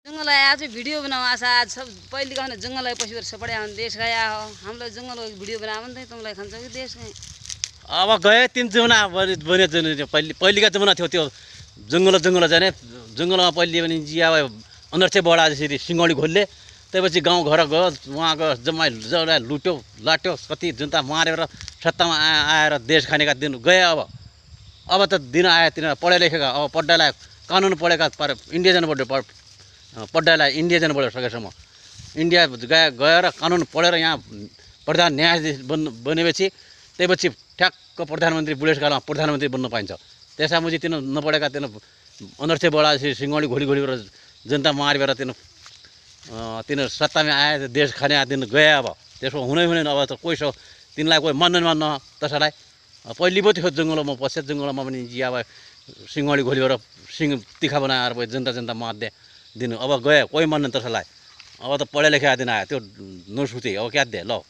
जंगल आया आज वीडियो बनाओ आज सब पहले कहने जंगल आए पछि वर्ष पड़े हम देश गया हो हमलाई जंगल वीडियो बनावन त तुमलाई खान्छ कि देश गए अब गए 3 जमुना बने पहिलेका जमुना थियो त्यो जंगल जाने जंगलमा पहिले पनि जिया अनर्थे बढा जसरी सिंगौली खोल्ले त्यसपछि गाउँ घर गयो उहाँको जम्मै लुट्यो लाट्यो कति जनता मारेर सत्तामा आएर देश खानेका दिन गए अब त दिन आए तिनीहरू पढे लेखेका अब पढ्दालाई कानुन पढेका इन्डिया जानु पर्यो पढ्दालाई इन्डिया जानु पर्यो सकेसम्म इन्डिया गएर कानुन पढेर यहाँ प्रधान न्यायाधीश बनेपछि त्यसपछि ठ्याक्क प्रधानमन्त्री बुढेसकालमा प्रधानमन्त्री बन्न पाइन्छ त्यसपछि तिनीहरू नपढेका तिनीहरू अनर्थे बढा सिंगौली घोली जनता मारेर तिनीहरू सत्तामा आए देश खाने दिन गए अब त्यसो हुनै अब त कोही सो तिनलाई कोही मान्न त्यसलाई पहिले पो थियो जङ्गलमा पस्यो जङ्गलमा पनि अब सिंगौली घोलीबाट तिखा बनाएर जनता मार्दै दिनु अब गए कोही मान्न त्यसलाई अब त पढे लेखेका दिन आयो त्यो नसुते अब क्या दे ल